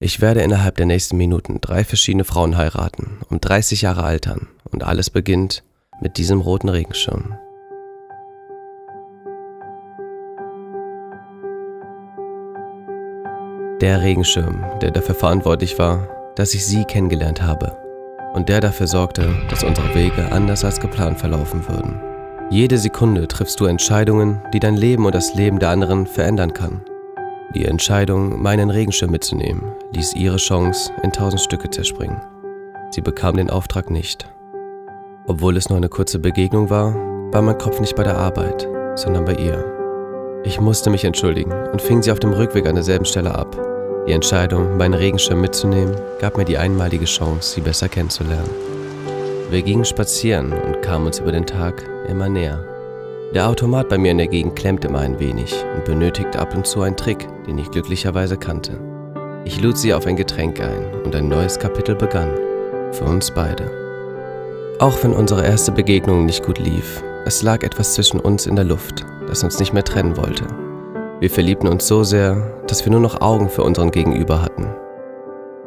Ich werde innerhalb der nächsten Minuten 3 verschiedene Frauen heiraten, um 30 Jahre altern und alles beginnt mit diesem roten Regenschirm. Der Regenschirm, der dafür verantwortlich war, dass ich sie kennengelernt habe und der dafür sorgte, dass unsere Wege anders als geplant verlaufen würden. Jede Sekunde triffst du Entscheidungen, die dein Leben und das Leben der anderen verändern kann. Die Entscheidung, meinen Regenschirm mitzunehmen, ließ ihre Chance in 1000 Stücke zerspringen. Sie bekam den Auftrag nicht. Obwohl es nur eine kurze Begegnung war, war mein Kopf nicht bei der Arbeit, sondern bei ihr. Ich musste mich entschuldigen und fing sie auf dem Rückweg an derselben Stelle ab. Die Entscheidung, meinen Regenschirm mitzunehmen, gab mir die einmalige Chance, sie besser kennenzulernen. Wir gingen spazieren und kamen uns über den Tag immer näher. Der Automat bei mir in der Gegend klemmte immer ein wenig und benötigte ab und zu einen Trick, den ich glücklicherweise kannte. Ich lud sie auf ein Getränk ein und ein neues Kapitel begann. Für uns beide. Auch wenn unsere erste Begegnung nicht gut lief, es lag etwas zwischen uns in der Luft, das uns nicht mehr trennen wollte. Wir verliebten uns so sehr, dass wir nur noch Augen für unseren Gegenüber hatten.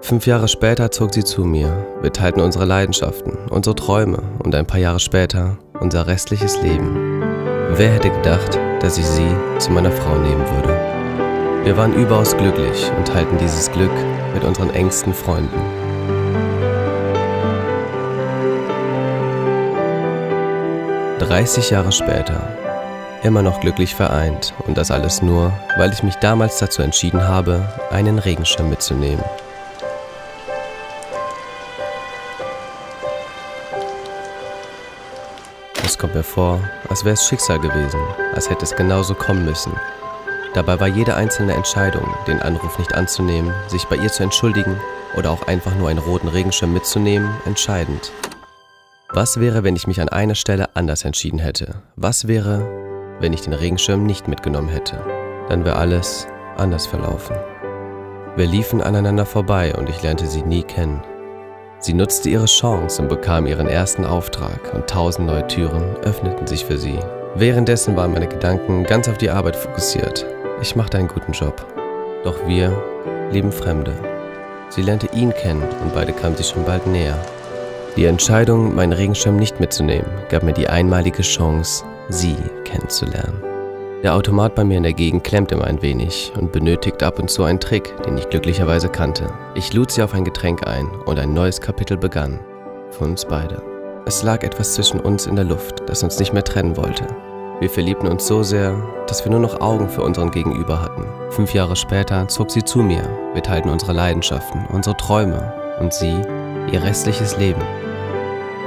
5 Jahre später zog sie zu mir. Wir teilten unsere Leidenschaften, unsere Träume und ein paar Jahre später unser restliches Leben. Wer hätte gedacht, dass ich sie zu meiner Frau nehmen würde? Wir waren überaus glücklich und teilten dieses Glück mit unseren engsten Freunden. ...30 Jahre später, immer noch glücklich vereint und das alles nur, weil ich mich damals dazu entschieden habe, einen Regenschirm mitzunehmen. Es kommt mir vor, als wäre es Schicksal gewesen, als hätte es genauso kommen müssen. Dabei war jede einzelne Entscheidung, den Anruf nicht anzunehmen, sich bei ihr zu entschuldigen oder auch einfach nur einen roten Regenschirm mitzunehmen, entscheidend. Was wäre, wenn ich mich an einer Stelle anders entschieden hätte? Was wäre, wenn ich den Regenschirm nicht mitgenommen hätte? Dann wäre alles anders verlaufen. Wir liefen aneinander vorbei und ich lernte sie nie kennen. Sie nutzte ihre Chance und bekam ihren ersten Auftrag und 1000 neue Türen öffneten sich für sie. Währenddessen waren meine Gedanken ganz auf die Arbeit fokussiert. Ich machte einen guten Job. Doch wir blieben Fremde. Sie lernte ihn kennen und beide kamen sich schon bald näher. Die Entscheidung, meinen Regenschirm nicht mitzunehmen, gab mir die einmalige Chance, sie kennenzulernen. Der Automat bei mir in der Gegend klemmte immer ein wenig und benötigte ab und zu einen Trick, den ich glücklicherweise kannte. Ich lud sie auf ein Getränk ein und ein neues Kapitel begann. Für uns beide. Es lag etwas zwischen uns in der Luft, das uns nicht mehr trennen wollte. Wir verliebten uns so sehr, dass wir nur noch Augen für unseren Gegenüber hatten. 5 Jahre später zog sie zu mir. Wir teilten unsere Leidenschaften, unsere Träume und sie ihr restliches Leben.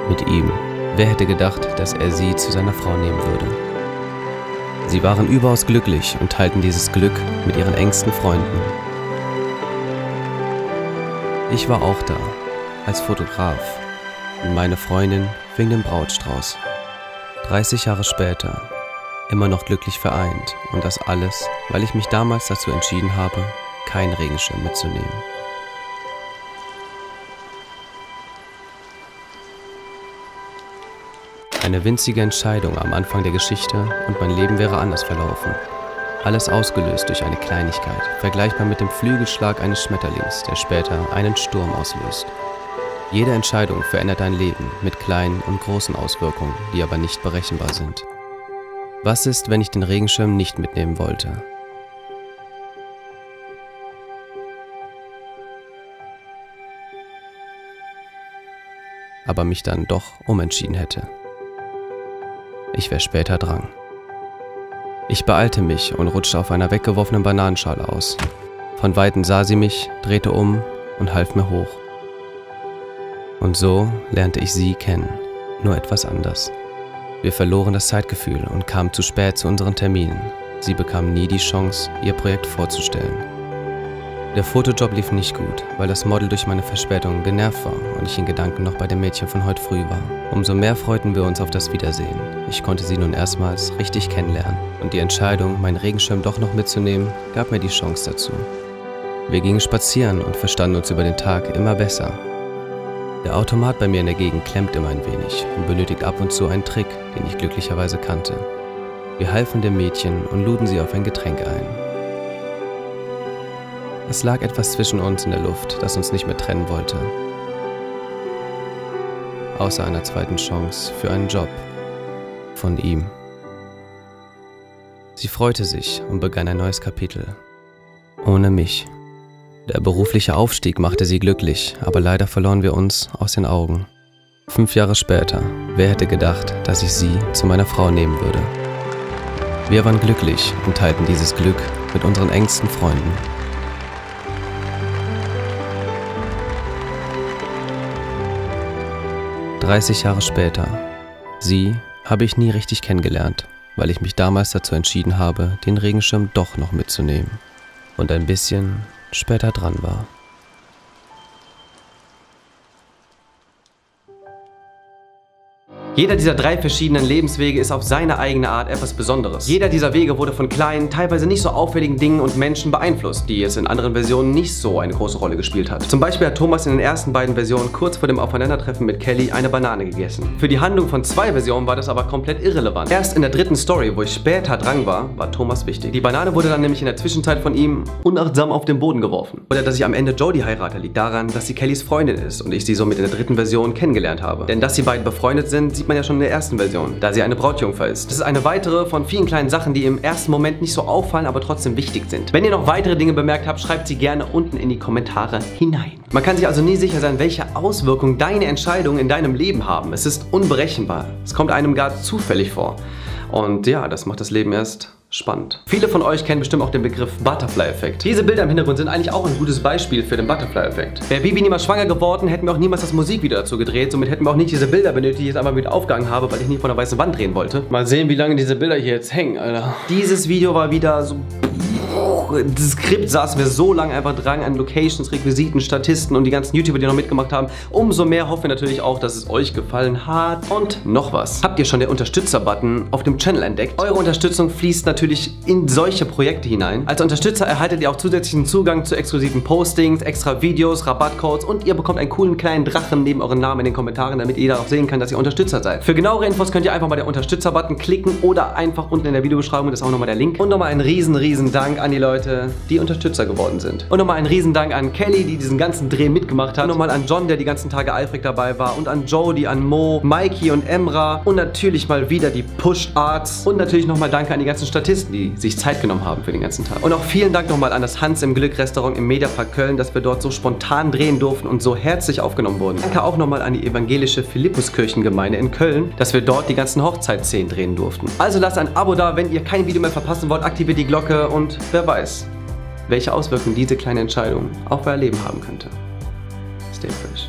Mit ihm. Wer hätte gedacht, dass er sie zu seiner Frau nehmen würde? Sie waren überaus glücklich und teilten dieses Glück mit ihren engsten Freunden. Ich war auch da, als Fotograf, und meine Freundin fing den Brautstrauß. 30 Jahre später, immer noch glücklich vereint und das alles, weil ich mich damals dazu entschieden habe, keinen Regenschirm mitzunehmen. Eine winzige Entscheidung am Anfang der Geschichte und mein Leben wäre anders verlaufen. Alles ausgelöst durch eine Kleinigkeit, vergleichbar mit dem Flügelschlag eines Schmetterlings, der später einen Sturm auslöst. Jede Entscheidung verändert dein Leben mit kleinen und großen Auswirkungen, die aber nicht berechenbar sind. Was ist, wenn ich den Regenschirm nicht mitnehmen wollte? Aber mich dann doch umentschieden hätte. Ich wäre später dran. Ich beeilte mich und rutschte auf einer weggeworfenen Bananenschale aus. Von Weitem sah sie mich, drehte um und half mir hoch. Und so lernte ich sie kennen, nur etwas anders. Wir verloren das Zeitgefühl und kamen zu spät zu unseren Terminen. Sie bekam nie die Chance, ihr Projekt vorzustellen. Der Fotojob lief nicht gut, weil das Model durch meine Verspätung genervt war und ich in Gedanken noch bei dem Mädchen von heute früh war. Umso mehr freuten wir uns auf das Wiedersehen. Ich konnte sie nun erstmals richtig kennenlernen und die Entscheidung, meinen Regenschirm doch noch mitzunehmen, gab mir die Chance dazu. Wir gingen spazieren und verstanden uns über den Tag immer besser. Der Automat bei mir in der Gegend klemmt immer ein wenig und benötigt ab und zu einen Trick, den ich glücklicherweise kannte. Wir halfen dem Mädchen und luden sie auf ein Getränk ein. Es lag etwas zwischen uns in der Luft, das uns nicht mehr trennen wollte. Außer einer zweiten Chance für einen Job. Von ihm. Sie freute sich und begann ein neues Kapitel. Ohne mich. Der berufliche Aufstieg machte sie glücklich, aber leider verloren wir uns aus den Augen. 5 Jahre später, wer hätte gedacht, dass ich sie zu meiner Frau nehmen würde? Wir waren glücklich und teilten dieses Glück mit unseren engsten Freunden. ...30 Jahre später. Sie habe ich nie richtig kennengelernt, weil ich mich damals dazu entschieden habe, den Regenschirm doch noch mitzunehmen. Und ein bisschen später dran war. Jeder dieser 3 verschiedenen Lebenswege ist auf seine eigene Art etwas Besonderes. Jeder dieser Wege wurde von kleinen, teilweise nicht so auffälligen Dingen und Menschen beeinflusst, die es in anderen Versionen nicht so eine große Rolle gespielt hat. Zum Beispiel hat Thomas in den ersten beiden Versionen kurz vor dem Aufeinandertreffen mit Kelly eine Banane gegessen. Für die Handlung von 2 Versionen war das aber komplett irrelevant. Erst in der 3. Story, wo ich später dran war Thomas wichtig. Die Banane wurde dann nämlich in der Zwischenzeit von ihm unachtsam auf den Boden geworfen. Oder dass ich am Ende Jodie heirate, liegt daran, dass sie Kellys Freundin ist und ich sie somit in der 3. Version kennengelernt habe. Denn dass die beiden befreundet sind, sieht man ja schon in der ersten Version, da sie eine Brautjungfer ist. Das ist eine weitere von vielen kleinen Sachen, die im ersten Moment nicht so auffallen, aber trotzdem wichtig sind. Wenn ihr noch weitere Dinge bemerkt habt, schreibt sie gerne unten in die Kommentare hinein. Man kann sich also nie sicher sein, welche Auswirkungen deine Entscheidungen in deinem Leben haben. Es ist unberechenbar. Es kommt einem gar zufällig vor. Und ja, das macht das Leben erst spannend. Viele von euch kennen bestimmt auch den Begriff Butterfly-Effekt. Diese Bilder im Hintergrund sind eigentlich auch ein gutes Beispiel für den Butterfly-Effekt. Wäre Bibi niemals schwanger geworden, hätten wir auch niemals das Musikvideo dazu gedreht. Somit hätten wir auch nicht diese Bilder benötigt, die ich jetzt einfach wieder aufgehangen habe, weil ich nicht vor der weißen Wand drehen wollte. Mal sehen, wie lange diese Bilder hier jetzt hängen, Alter. Dieses Video war wieder so... Das Skript saßen wir so lange einfach dran an Locations, Requisiten, Statisten und die ganzen YouTuber, die noch mitgemacht haben. Umso mehr hoffen wir natürlich auch, dass es euch gefallen hat. Und noch was. Habt ihr schon den Unterstützer-Button auf dem Channel entdeckt? Eure Unterstützung fließt natürlich in solche Projekte hinein. Als Unterstützer erhaltet ihr auch zusätzlichen Zugang zu exklusiven Postings, extra Videos, Rabattcodes und ihr bekommt einen coolen kleinen Drachen neben euren Namen in den Kommentaren, damit jeder auch sehen kann, dass ihr Unterstützer seid. Für genauere Infos könnt ihr einfach mal den Unterstützer-Button klicken oder einfach unten in der Videobeschreibung, das ist auch nochmal der Link. Und nochmal einen riesen Dank an die Leute, die Unterstützer geworden sind. Und nochmal einen riesen Dank an Kelly, die diesen ganzen Dreh mitgemacht hat. Und nochmal an John, der die ganzen Tage eifrig dabei war. Und an Jodie, an Mo, Mikey und Emra. Und natürlich mal wieder die Push-Arts. Und natürlich nochmal Danke an die ganzen Statisten, die sich Zeit genommen haben für den ganzen Tag. Und auch vielen Dank nochmal an das Hans im Glück Restaurant im Mediapark Köln, dass wir dort so spontan drehen durften und so herzlich aufgenommen wurden. Danke auch nochmal an die evangelische Philippuskirchengemeinde in Köln, dass wir dort die ganzen Hochzeitsszenen drehen durften. Also lasst ein Abo da, wenn ihr kein Video mehr verpassen wollt, aktiviert die Glocke und wer weiß, welche Auswirkungen diese kleine Entscheidung auf euer Leben haben könnte. Stay fresh.